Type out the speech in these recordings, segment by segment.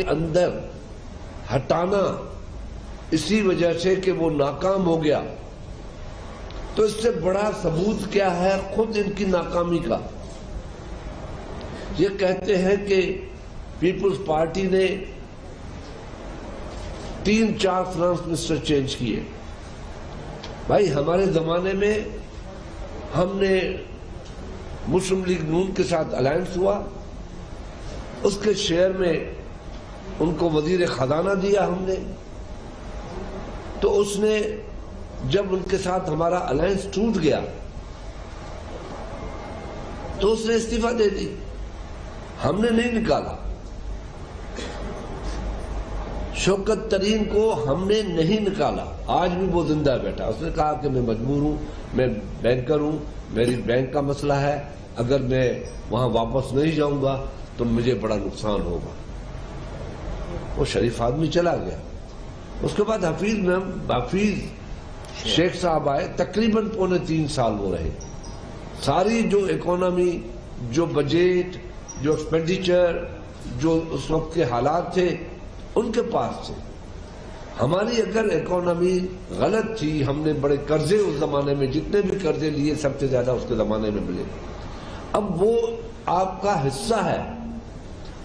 اندر ہٹانا اسی وجہ سے کہ وہ ناکام ہو گیا، تو اس سے بڑا ثبوت کیا ہے خود ان کی ناکامی کا؟ یہ کہتے ہیں کہ پیپلز پارٹی نے 3-4 فرانس منسٹر چینج کیے۔ بھائی ہمارے زمانے میں ہم نے مسلم لیگ نون کے ساتھ الائنس ہوا، اس کے شیئر میں ان کو وزیر خزانہ دیا ہم نے، تو اس نے جب ان کے ساتھ ہمارا الائنس ٹوٹ گیا تو اس نے استعفیٰ دے دی، ہم نے نہیں نکالا۔ شوکت ترین کو ہم نے نہیں نکالا، آج بھی وہ زندہ بیٹھا۔ اس نے کہا کہ میں مجبور ہوں، میں بینکر ہوں، میری بینک کا مسئلہ ہے، اگر میں وہاں واپس نہیں جاؤں گا تو مجھے بڑا نقصان ہوگا۔ وہ شریف آدمی چلا گیا۔ اس کے بعد حفیظ شیخ صاحب آئے، تقریباً 3.25 سال وہ رہے۔ ساری جو اکانومی، جو بجٹ، جو ایکسپینڈیچر، جو اس وقت کے حالات تھے ان کے پاس تھے۔ ہماری اگر اکانومی غلط تھی، ہم نے بڑے قرضے اس زمانے میں، جتنے بھی قرضے لیے سب سے زیادہ اس کے زمانے میں ملے۔ اب وہ آپ کا حصہ ہے،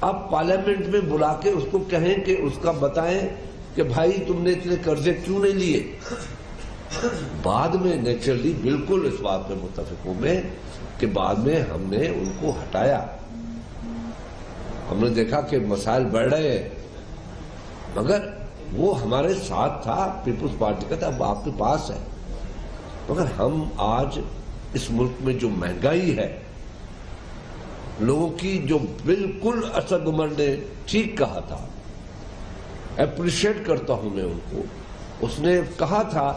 آپ پارلیمنٹ میں بلا کے اس کو کہیں کہ اس کا بتائیں کہ بھائی تم نے اتنے قرضے کیوں نہیں لیے۔ بعد میں نیچرلی بالکل اس بات پہ متفق ہوں میں کہ بعد میں ہم نے ان کو ہٹایا۔ ہم نے دیکھا کہ مسائل بڑھ رہے ہیں، مگر وہ ہمارے ساتھ تھا، پیپلز پارٹی کا تھا، اب آپ کے پاس ہے۔ مگر ہم آج اس ملک میں جو مہنگائی ہے، لوگوں کی جو بالکل اسد عمر نے ٹھیک کہا تھا، اپریشیٹ کرتا ہوں میں ان کو، اس نے کہا تھا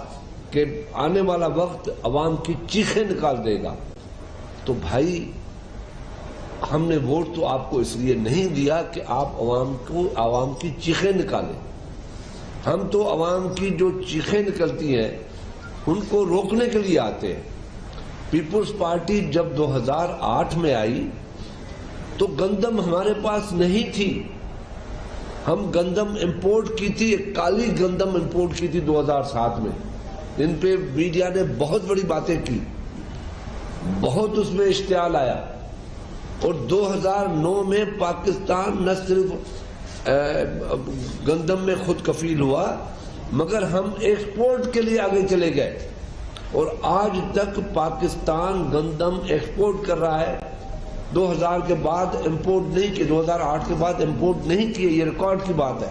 کہ آنے والا وقت عوام کی چیخیں نکال دے گا۔ تو بھائی ہم نے ووٹ تو آپ کو اس لیے نہیں دیا کہ آپ عوام کی چیخیں نکالیں، ہم تو عوام کی جو چیخیں نکلتی ہیں ان کو روکنے کے لیے آتے ہیں۔ پیپلز پارٹی جب 2008 میں آئی تو گندم ہمارے پاس نہیں تھی، ہم گندم امپورٹ کی تھی، ایک کالی گندم امپورٹ کی تھی 2007 میں۔ ان پہ میڈیا نے بہت بڑی باتیں کی، بہت اس میں اشتعال آیا، اور 2009 میں پاکستان نہ صرف گندم میں خود کفیل ہوا مگر ہم ایکسپورٹ کے لیے آگے چلے گئے، اور آج تک پاکستان گندم ایکسپورٹ کر رہا ہے۔ 2000 کے بعد امپورٹ نہیں کیے، 2008 کے بعد امپورٹ نہیں کیے، یہ ریکارڈ کی بات ہے۔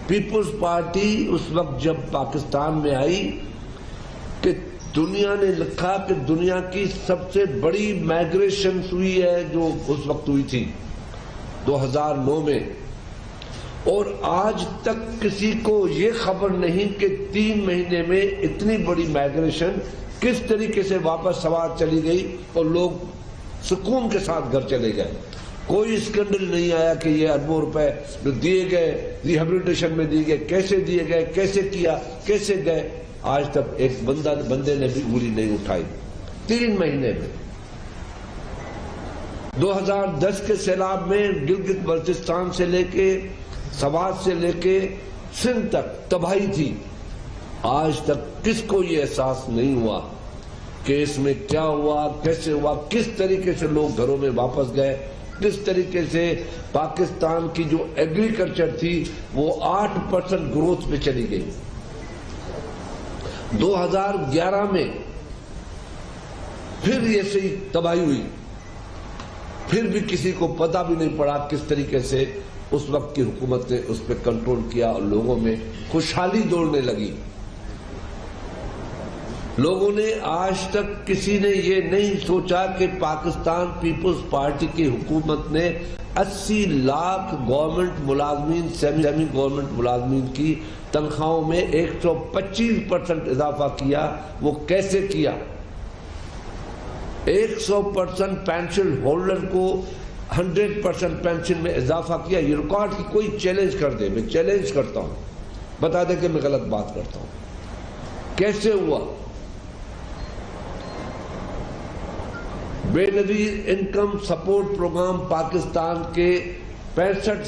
پیپلز پارٹی اس وقت جب پاکستان میں آئی کہ دنیا نے لکھا کہ دنیا کی سب سے بڑی مائگریشن ہوئی ہے جو اس وقت ہوئی تھی 2009 میں، اور آج تک کسی کو یہ خبر نہیں کہ 3 مہینے میں اتنی بڑی مائگریشن کس طریقے سے واپس سوار چلی گئی اور لوگ سکون کے ساتھ گھر چلے گئے۔ کوئی اسکینڈل نہیں آیا کہ یہ اربوں روپے جو دیے گئے ریہیبلیٹیشن میں دیے گئے، کیسے دیے گئے، کیسے کیا، کیسے گئے، آج تک ایک بندے نے بھی انگلی نہیں اٹھائی 3 مہینے میں۔ 2010 کے سیلاب میں گلگت بلتستان سے لے کے سوات سے لے کے سندھ تک تباہی تھی، آج تک کس کو یہ احساس نہیں ہوا کہ اس میں کیا ہوا، کیسے ہوا، کس طریقے سے لوگ گھروں میں واپس گئے، کس طریقے سے پاکستان کی جو ایگریکلچر تھی وہ 8% گروتھ پہ چلی گئی۔ 2011 میں پھر یہ صحیح تباہی ہوئی، پھر بھی کسی کو پتہ بھی نہیں پڑا کس طریقے سے اس وقت کی حکومت نے اس پہ کنٹرول کیا، اور لوگوں میں خوشحالی دوڑنے لگی۔ لوگوں نے آج تک کسی نے یہ نہیں سوچا کہ پاکستان پیپلز پارٹی کی حکومت نے 80 لاکھ گورنمنٹ ملازمین، سیمی گورنمنٹ ملازمین کی تنخواہوں میں 125% اضافہ کیا۔ وہ کیسے کیا؟ 100% پینشن ہولڈر کو 100% پینشن میں اضافہ کیا۔ یہ ریکارڈ کی کوئی چیلنج کر دے، میں چیلنج کرتا ہوں، بتا دے کہ میں غلط بات کرتا ہوں۔ کیسے ہوا؟ بے نظیر انکم سپورٹ پروگرام پاکستان کے 60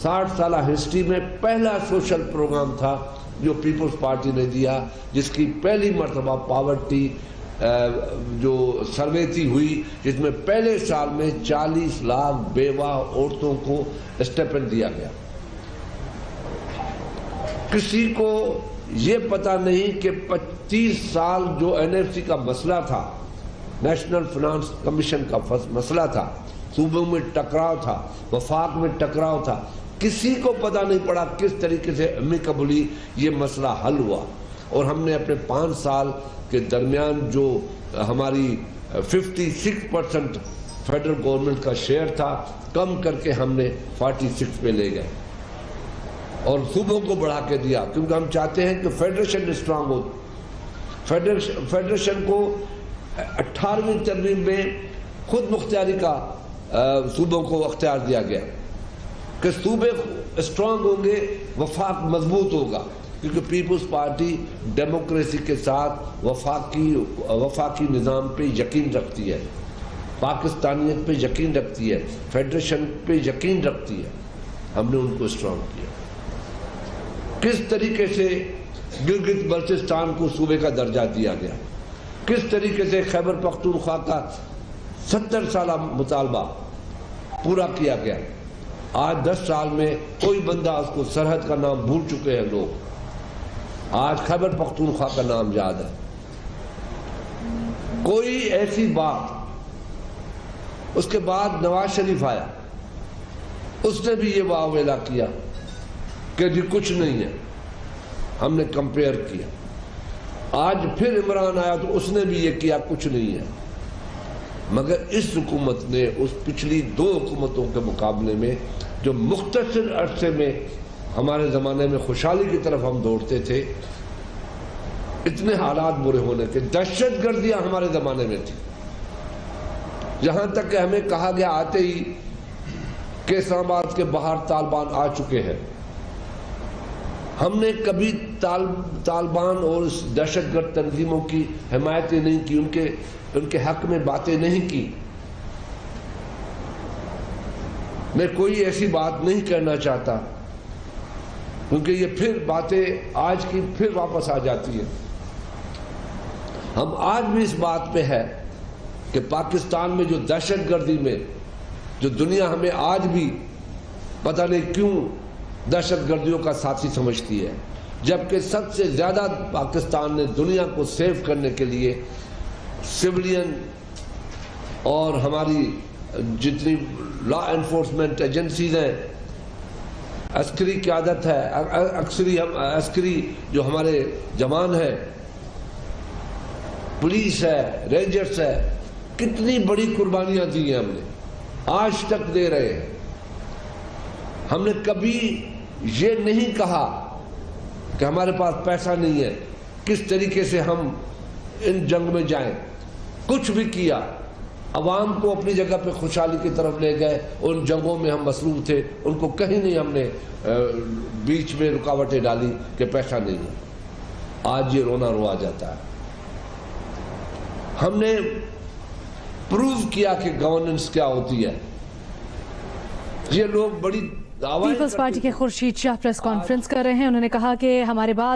سالہ ہسٹری میں پہلا سوشل پروگرام تھا جو پیپلز پارٹی نے دیا، جس کی پہلی مرتبہ پاورٹی جو سروے تھی ہوئی، جس میں پہلے سال میں 40 لاکھ بیوہ عورتوں کو اسٹیپنڈ دیا گیا۔ کسی کو یہ پتہ نہیں کہ 25 سال جو این ایف سی کا مسئلہ تھا، نیشنل فائنانس کمیشن کا مسئلہ تھا، صوبوں میں ٹکراؤ تھا، وفاق میں ٹکراؤ تھا، کسی کو پتہ نہیں پڑا کس طریقے سے امیکیبلی یہ مسئلہ حل ہوا۔ اور ہم نے اپنے 5 سال کے درمیان جو ہماری 56% فیڈرل گورنمنٹ کا شیئر تھا، کم کر کے ہم نے 46 پہ لے گئے اور صوبوں کو بڑھا کے دیا، کیونکہ ہم چاہتے ہیں کہ فیڈریشن اسٹرانگ ہو۔ فیڈریشن کو 18ویں ترمیم میں خود مختاری کا صوبوں کو اختیار دیا گیا کہ صوبے اسٹرانگ ہوں گے، وفاق مضبوط ہوگا، کیونکہ پیپلز پارٹی ڈیموکریسی کے ساتھ وفاقی نظام پہ یقین رکھتی ہے، پاکستانیت پہ یقین رکھتی ہے، فیڈریشن پہ یقین رکھتی ہے۔ ہم نے ان کو اسٹرانگ کیا۔ کس طریقے سے گلگت بلتستان کو صوبے کا درجہ دیا گیا، کس طریقے سے خیبر پختونخوا کا 70 سالہ مطالبہ پورا کیا گیا۔ آج 10 سال میں کوئی بندہ اس کو سرحد کا نام بھول چکے ہیں لوگ، آج خیبر پختونخوا کا نام یاد ہے۔ کوئی ایسی بات، اس کے بعد نواز شریف آیا، اس نے بھی یہ واویلا کیا کہ جی کچھ نہیں ہے، ہم نے کمپیئر کیا۔ آج پھر عمران آیا تو اس نے بھی یہ کیا، کچھ نہیں ہے۔ مگر اس حکومت نے اس پچھلی 2 حکومتوں کے مقابلے میں جو مختصر عرصے میں ہمارے زمانے میں خوشحالی کی طرف ہم دوڑتے تھے، اتنے حالات برے ہونے کے، دہشت گردیاں ہمارے زمانے میں تھی، جہاں تک کہ ہمیں کہا گیا آتے ہی کہ اسلام آباد کے باہر طالبان آ چکے ہیں۔ ہم نے کبھی طالبان اور اس دہشت گرد تنظیموں کی حمایت نہیں کی، ان کے حق میں باتیں نہیں کی۔ میں کوئی ایسی بات نہیں کہنا چاہتا، کیونکہ یہ پھر باتیں آج کی پھر واپس آ جاتی ہیں۔ ہم آج بھی اس بات پہ ہے کہ پاکستان میں جو دہشت گردی میں جو دنیا ہمیں آج بھی پتہ نہیں کیوں دہشت گردیوں کا ساتھی سمجھتی ہے، جبکہ سب سے زیادہ پاکستان نے دنیا کو سیو کرنے کے لیے سویلین اور ہماری جتنی لا انفورسمنٹ ایجنسیز ہیں، عسکری قیادت ہے، عسکری جو ہمارے جوان ہیں، پولیس ہے، رینجرز ہے، کتنی بڑی قربانیاں دی ہیں ہم نے، آج تک دے رہے ہیں۔ ہم نے کبھی یہ نہیں کہا کہ ہمارے پاس پیسہ نہیں ہے، کس طریقے سے ہم ان جنگ میں جائیں، کچھ بھی کیا۔ عوام کو اپنی جگہ پہ خوشحالی کی طرف لے گئے، ان جنگوں میں ہم مصروف تھے، ان کو کہیں نہیں ہم نے بیچ میں رکاوٹیں ڈالی کہ پیسہ نہیں ہے۔ آج یہ رونا روا جاتا ہے۔ ہم نے پروف کیا کہ گورننس کیا ہوتی ہے۔ یہ لوگ بڑی پیپلز پارٹی کے خورشید شاہ پریس کانفرنس کر رہے ہیں، انہوں نے کہا کہ ہمارے بعد